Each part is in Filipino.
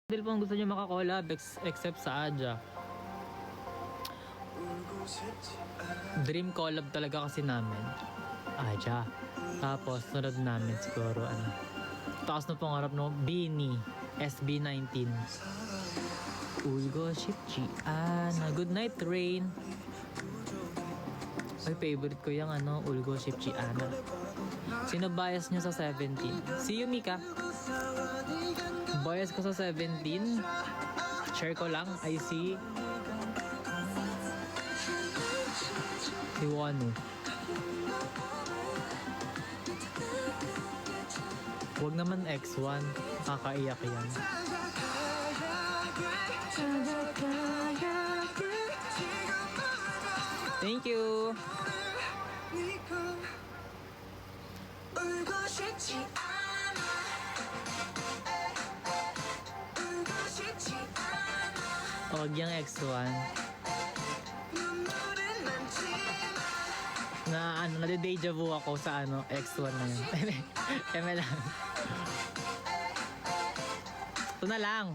Hindi po gusto niyo makakollab except sa Aja. Dream collab talaga kasi namin. Aja. Tapos sunod namin siguro ano. Taas na pangarap no, Bini SB19. Ulgo Shipchi Ana. Good night Rain. Ay favorite ko yung ano, Ulgo Shipchi Ana. Sino bias niyo sa 17? See you Mika. Bias ko sa 17. Share ko lang. I see si Wanu. Huwag naman X1. Kakaiyak yan. Thank you. Huwag yung X1. Na ano, nade-deja vu ako sa ano, X1 na yun. Eme lang. Ito na lang.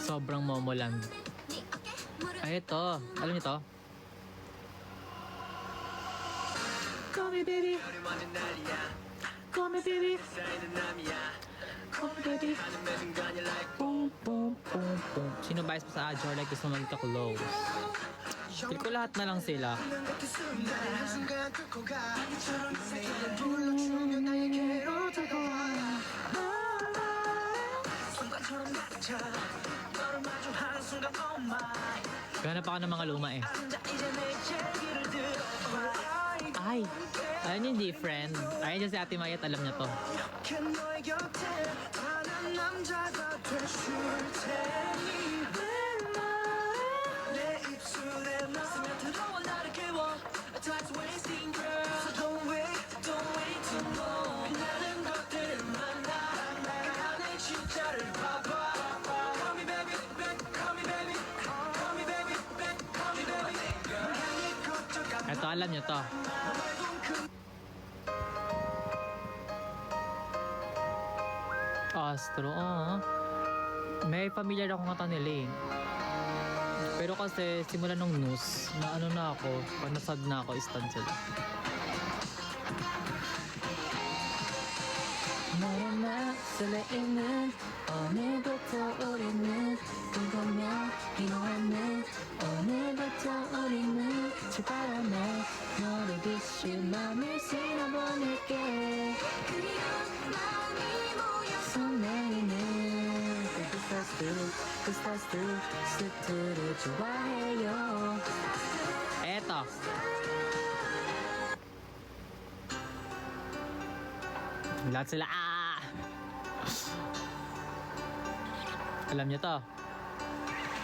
Sobrang Momoland. Ay, ito. Alam niyo to? Call me baby. Call me baby. Call me baby. Boom, boom, boom, boom. Sino bias pa sa Aja or like gusto magka-close? Feel ko lahat na lang sila. Ganap ako ng mga luma eh. Ay! Ayun yung different. Ayun yung si Ate Mayat, alam niya to. Ito, alam nyo to. Astro, may familiar akong kanta nila eh. Pero kasi simula nung news, na ano na ako, pag nasad na ako, stand sila. 너나 설레이는 오늘부터 우리는 그거면 이노하는 오늘부터 우리는 제바람에 너를 비춘 맘을 실어보낼게 그리운 마음이 모여 설레이는 그 스타스 스트를 좋아해요. 에to lahat sila alam niyo to.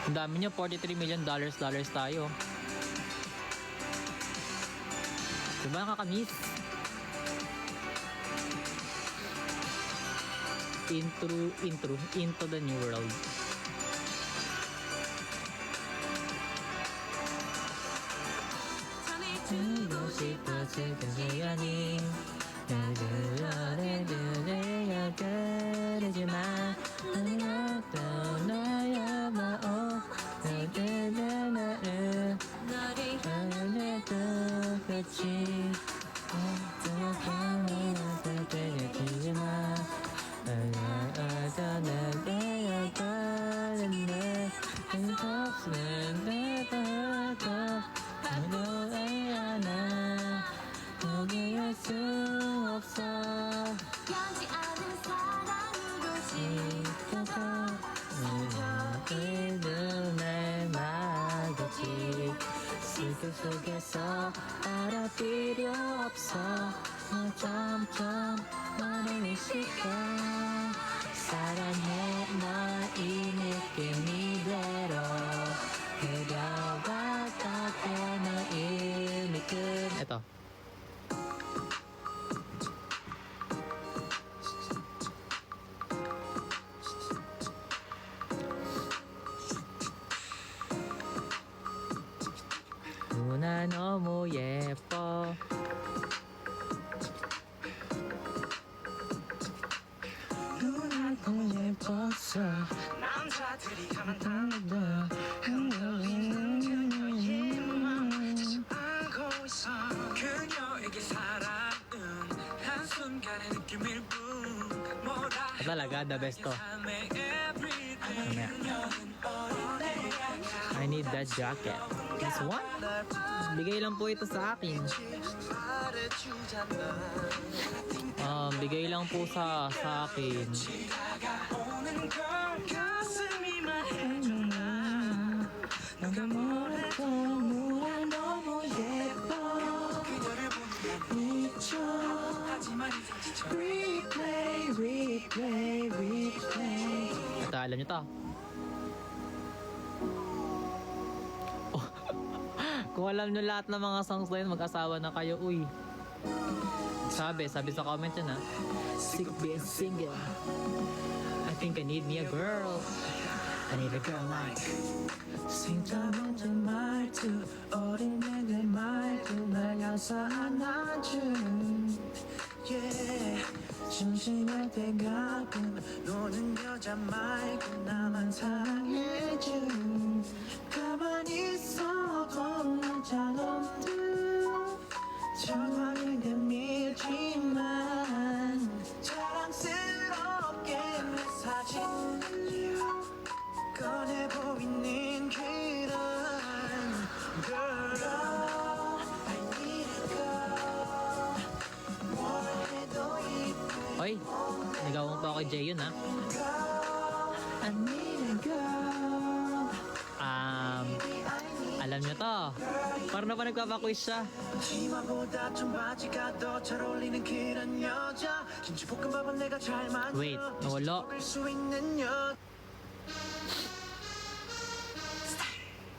Ang dami niyo, $43 million tayo. Diba nakakamiss? Into the new world. 그러지마 너도 너야 마오 너를 나를 너를 같이 어떻게 되지마 너가 내가 가는데 없는 데도 너야 나 포기할 수 없어 변치 않은 사랑으로 지켜서 너희들 날 마주치 슬픔 속에서 알아 필요 없어 너 점점 너를 의식해 사랑해 널 저 남자들이 감탄하다 알고 있어 그녀에게 사랑은 한순간의 느낌일 뿐 뭐라 talaga, the best to. 삶의 everyday 그녀는 어린애 I need that jacket. This one? Bigay lang po ito sa akin. Bigay lang po sa akin. 다가오는 걸 가슴이 말해줘 너가 뭐라도 뭐라 너무 예뻐 그녀를 보면 미쳐 하지만 이제 지쳐 Replay replay replay Ito, alam nyo to. Oh. Kung alam nyo lahat ng mga songs na yun, mag-asawa na kayo, uy. Sabi sa comment yun ha. Sick of being single. I think I need me a girl. I need a girl like. 진짜만의 말투 어린애들 말투 날 가사 안아준 yeah. 심심할 때 가끔 노는 여자 말고 나만 사랑해준 가만히 있어도 난잘 없는 정황을 내밀지만 자랑스럽게 내 사진 꺼내 보이는 그런 girl I need a girl 뭘 해도 이쁜 Hoy, nagawang pa ako kay Jay yun ha. I need a girl Alam nyo to. Parang na pa nagpapaquiz siya. 치마보다 좀 바지가 더 잘 어울리는 그런 여자 김치볶음밥은 내가 잘 만들어 Wait, nawala. 먹을 수 있는 여자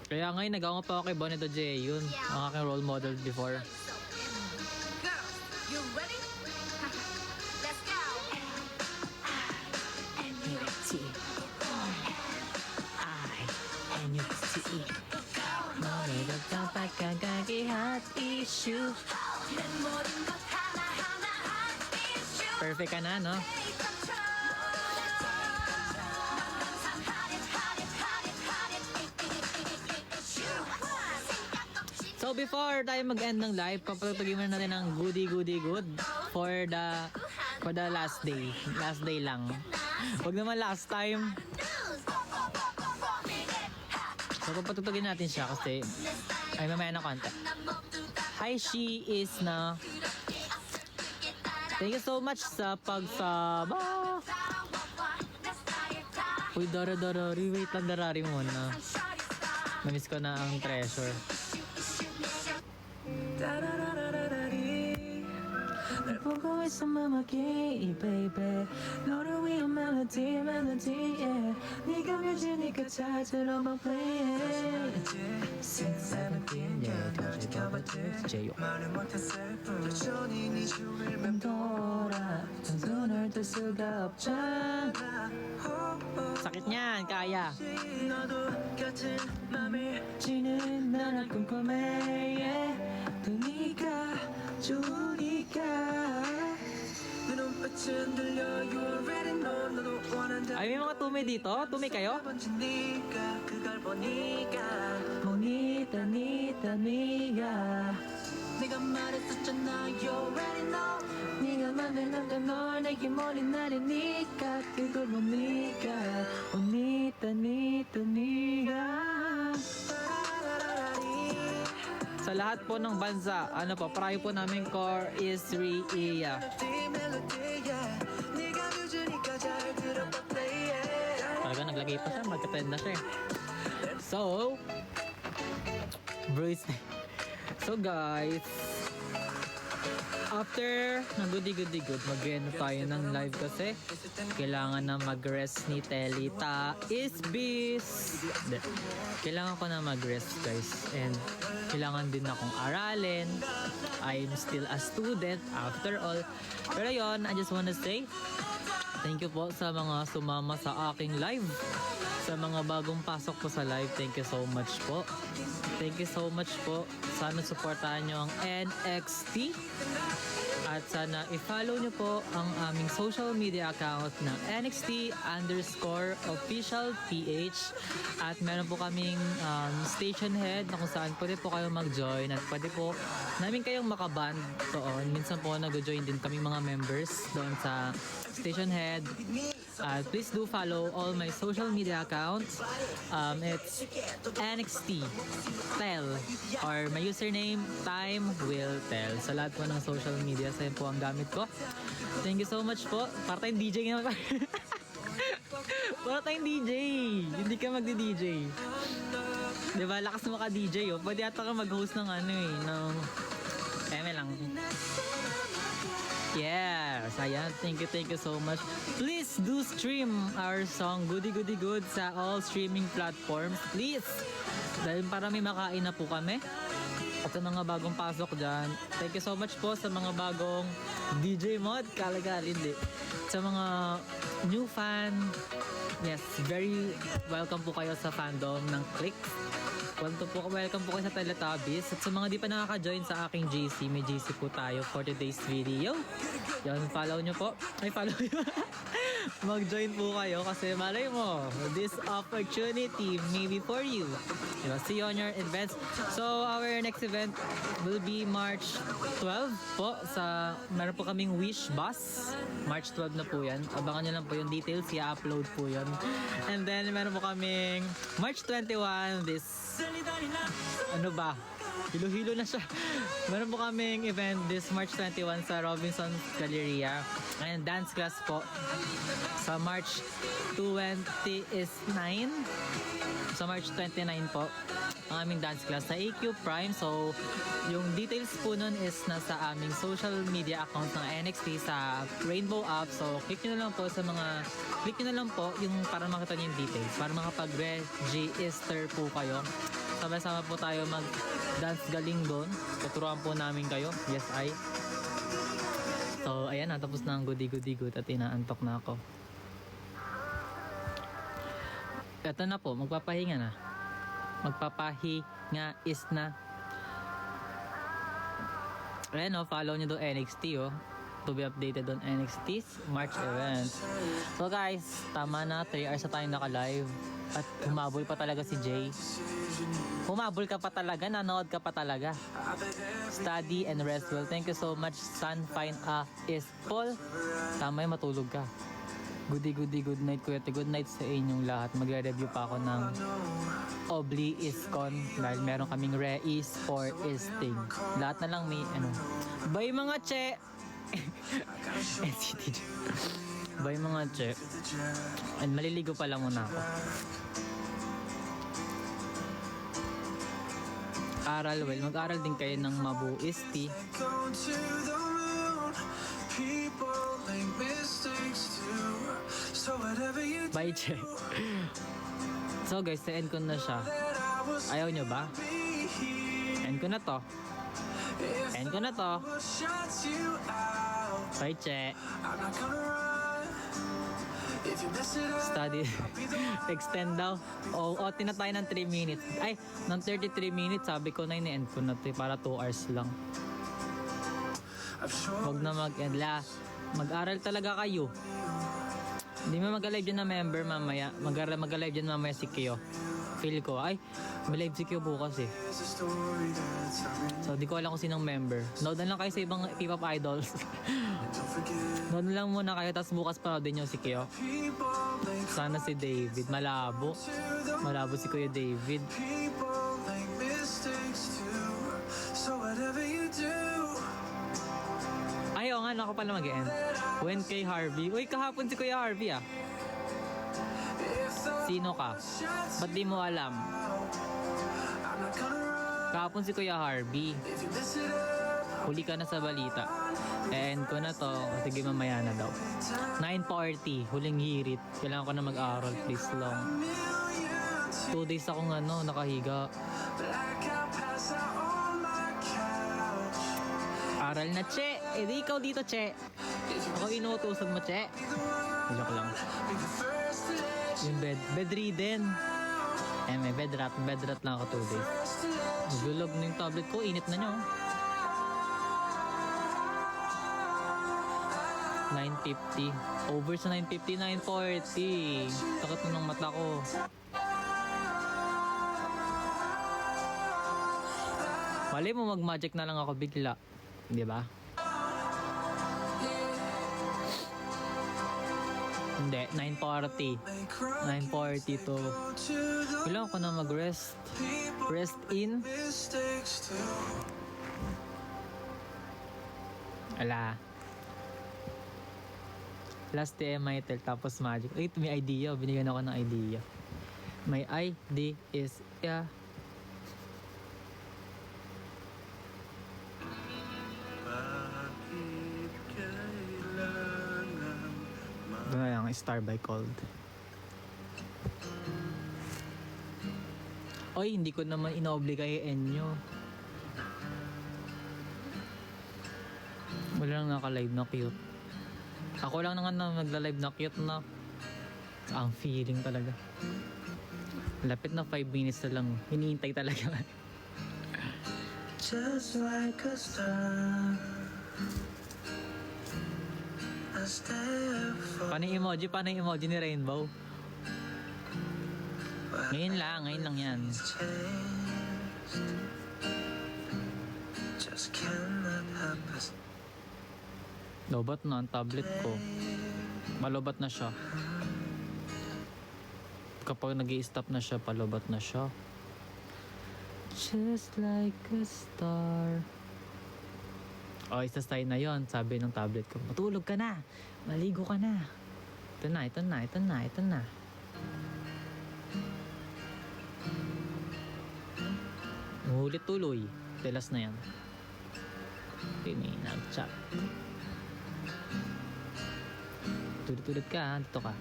Kaya ngayon nagawa pa ako kay Bonnie Doje yun. Ang aking role model before. Girls, you ready? Let's go. Perfect ka na, no? So before tayo mag-end ng live, papatugin muna natin ng goody good for the last day. Last day lang. Huwag naman last time. So papatugin natin siya kasi ay mamaya na konti. Hi, she is na. Thank you so much sa pagsama. Uy, darari. Wait lang, darari muna. Namiss ko na ang treasure. 날 보고 있어 mamaki baby 너를 위한 멜로디 yeah 네가 뮤지니까 잘 들어봐 please Since 17 yeah 다시 가봤지 Jeyo. 말을 못했을 뿐 여전히 네 주위를 맴돌아 손을 뗄 수가 없잖아 Sakit niyan, kaya. 너도 같은 맘을 지는 나를 꿈꿔매 yeah. 또 네가 좋으니까 내 눈빛은 들려 You already know 너도 원한다 Ay, may mga tumi dito? Tumi kayo? 번진 네가 그걸 보니까 bonita nita 네가 내가 말했었잖아 You already know 네가 만들었던 널 내게 머리 나르니까 그걸 보니까 bonita nita 네가 Sa lahat po ng bansa, ano po, parayo po namin core is Ria. Talaga naglagay pa siya, magka-trend na siya eh. So, Bruce. So guys, after ng goody-good, mag-end tayo ng live kasi kailangan na mag-rest ni Telita Isbis. Kailangan ko na mag-rest guys, and kailangan din akong aralin. I'm still a student after all. Pero yon, I just wanna say thank you po sa mga sumama sa aking live. Sa mga bagong pasok po sa live, thank you so much po. Thank you so much po. Sana supportahan nyo ang NXT. At sana i-follow nyo po ang aming social media account ng NXT_officialph. At meron po kaming station head na kung saan pwede po kayo mag-join at pwede po namin kayong makaband doon. Minsan po nag-join din kami mga members doon sa station head. Please do follow all my social media accounts. It's NXT Tell or my username Time Will Tell. Sa lahat po ng social media, sa'yo po ang gamit ko. Thank you so much po. Para tayong DJ nga. Para tayong DJ. Hindi ka magdi-DJ. Diba? Lakas mo ka DJ. Oh. Pwede ata ka mag-host ng ng lang. Yes, ayan. Thank you so much. Please do stream our song Goody Goody Good sa all streaming platforms. Please. Dahil para may makain na po kami. At sa mga bagong pasok dyan, thank you so much po sa mga bagong DJ mod. Hindi. Sa mga new fan, yes, very welcome po kayo sa fandom ng Click. Welcome po kayo sa Teletubbies. At sa mga di pa nakaka-join sa aking GC, may GC po tayo for today's video. Yan, follow nyo po. Ay, follow nyo. Mag-join po kayo kasi malay mo, this opportunity may be for you. Diba? See you on your events. So, our next event will be March 12 po. Meron po kaming Wish Bus. March 12 na po yan. Abangan nyo lang po yung details. I-upload po yun. And then, meron po kaming March 21, ano ba? Hilo-hilo na siya. Meron po kaming event this March 21 sa Robinson Galleria. And dance class po sa March 29. Sa March 29 po ang aming dance class sa AQ Prime. So, yung details po nun is nasa aming social media account ng NXT sa Rainbow app. So, click nyo na lang po yung para makita nyo yung details. Para makapag-register po kayo. Sama-sama po tayo mag-dance galing doon. Tuturuan po namin kayo. Yes, I. So, ayan, natapos na ang goody good at inaantok na ako. Ito na po, magpapahinga na. Magpapahinga is na. Ayan o, follow nyo doon NXT to be updated on NXT's March event. So guys, tama na, 3 hours na tayo naka-live. At humabol pa talaga si Jay. Humabol ka pa talaga, nanood ka pa talaga. Study and rest well. Thank you so much, Sun Fine is Paul. Tama yung matulog ka. Good night kuya. Good night sa inyong lahat. Magre-review pa ako ng Obli Iscon dahil meron kaming Reis for Isting. Lahat na lang may Bye mga che! NCT. Bye mga che. And maliligo pa lang muna ako. Aral well. Mag-aral din kayo ng mabuisti. Bye, che. So guys, na-end ko na siya. Ayaw nyo ba? End ko na to. Bye, che. Study. Extend daw. Tina tayo ng 3 minutes. Ay, ng 33 minutes. Sabi ko na ini-end ko na to. Para 2 hours lang. Huwag na mag-end la. Mag-aral talaga kayo. Hindi mo mag-live dyan na member mamaya. Mag-live dyan mamaya si Kyo. Feel ko, ay, may live si Kyo bukas eh. So, di ko alam kung sinong member. Nood na lang kayo sa ibang K-pop idols. Nood na lang muna kayo, tapos bukas pa din nyo si Kyo. Sana si David. Malabo si Kuya David. Ay, oo nga, ako pala mag-end. When kay Harvey. Uy, kahapon si Kuya Harvey ah. Sino ka? Ba't di mo alam? Kahapon si Kuya Harvey. Huli ka na sa balita. And ko na to. Sige, mamaya na daw. 9:40. Huling hirit. Kailangan ko na mag-aral. Please long. 2 days akong nakahiga. Aral na, che. Di ikaw dito, che. Ako inuutusan mo, che. Joke lang. Yung bedridden. May bedrat lang ako 2 days. Nagulog na yung tablet ko. Init na nyo. 950. Over sa 950, 940. Takot na ng mata ko. Mali mo mag-magic na lang ako bigla. Di ba? Hindi, 940. 940 to. Kailangan ko na mag-rest. Rest in. Ala. Last TMI tel tapos magic. Ay, may idea. Binigyan ako ng idea. My ID is yeah. Ito na lang, Star by Cold. Oy, hindi ko naman inobligayin nyo. Wala lang naka-live na cute. Ako lang naman na nagla-live na cute na. Ang feeling talaga. Lapit na 5 minutes na lang. Hinihintay talaga. Just like a star, I stare for Paano yung emoji? Paano yung emoji ni Rainbow? Ngayon lang yan. changed. Just cannot help us. Lobat na ang tablet ko. Malobat na siya. Kapag nag-i-stop na siya, palobat na siya. Just like a star. Oh, isa sign na yon, sabi ng tablet ko. Matulog ka na. Maligo ka na. Ito na. Ulit tuloy. Telas na yan. Nag-chat. Tulad ka, ha? Dito ka.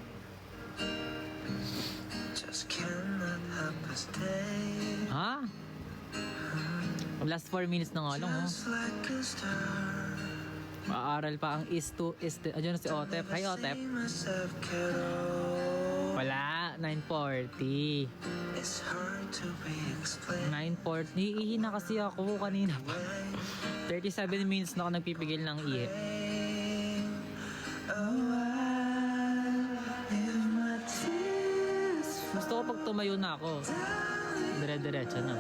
Just cannot help us stay. Ha? Last 4 minutes na nga lang, oh. Just like a star. Maaral pa ang is to. Ayun na si Otep. Hi, Otep. See myself get old. Wala. 9:40. It's hard to be explained. 9:40. Iihi na kasi ako kanina pa. 37 minutes na ako nagpipigil ng ihi. Gusto ko pag tumayo na ako. Dire-diretso na.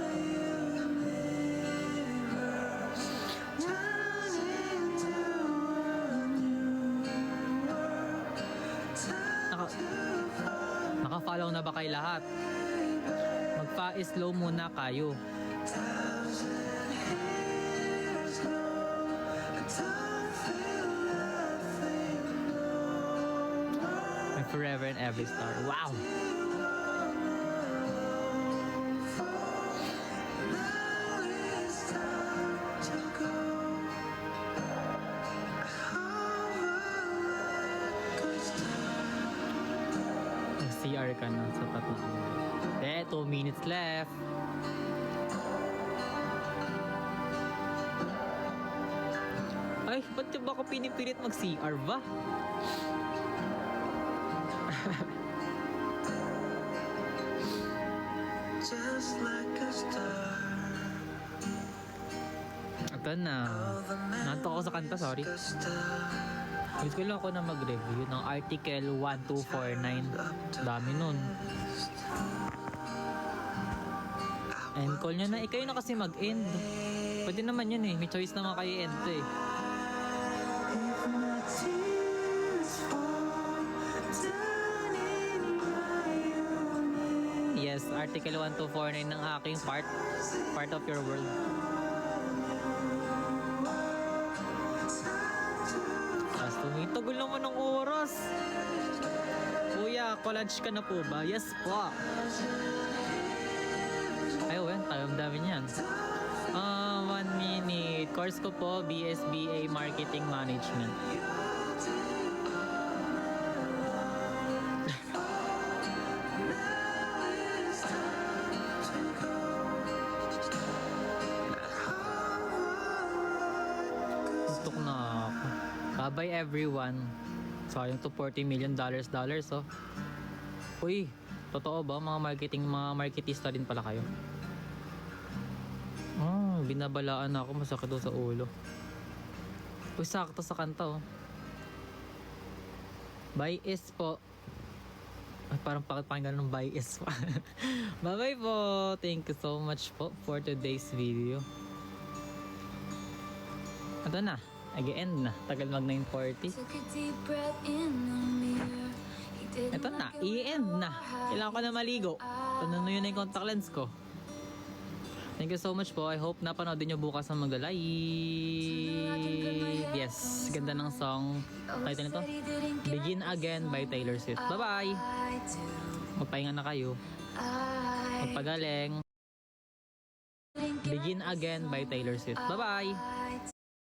Naka-follow na ba kayo lahat? Magpa-slow muna kayo. My forever and every star. Wow! CR ka na, sapat na. 2 minutes left. Ay, ba't ba ako pinipilit mag-CR ba? Just like a star. Ito na. Nanto ako sa kanta, sorry. A star. Gusto ko lang ako na mag-review ng article 1249. Dami nun. End call nyo na. Kayo na kasi mag-end. Pwede naman yun eh. May choice naman kayo end to eh. If my tears fall down in my own. Yes, article 1249 ng aking part of your world. Tapos tumitagol naman ng oras. Kuya, college ka na po ba? Yes po. Ay, well, ang dami niyan. 1 minute. Course ko po, BSBA Marketing Management. Gusto ko na ako. Bye everyone. Sayang to $40 million oh. Uy, totoo ba mga marketista din pala kayo? Binabalaan ako, masakit daw sa ulo. Uy, sakto sa kanta oh. Bye is po. Ay, parang pakinggan ng bye is pa. Bye-bye po. Thank you so much po for today's video. Ito na. Again na. Tagal mag 9:40. Took a deep breath in the mirror. He didn't Ito na. like it I-end when na. I had Kailangan ko na maligo. Ito na yun na yung contact lens ko. Thank you so much po. I hope napanoodin nyo bukas ang mag-live. Yes. Ganda ng song. Title nito. Begin Again by Taylor Swift. Bye-bye. Magpahinga na kayo. Magpagaling. Begin Again by Taylor Swift. Bye-bye.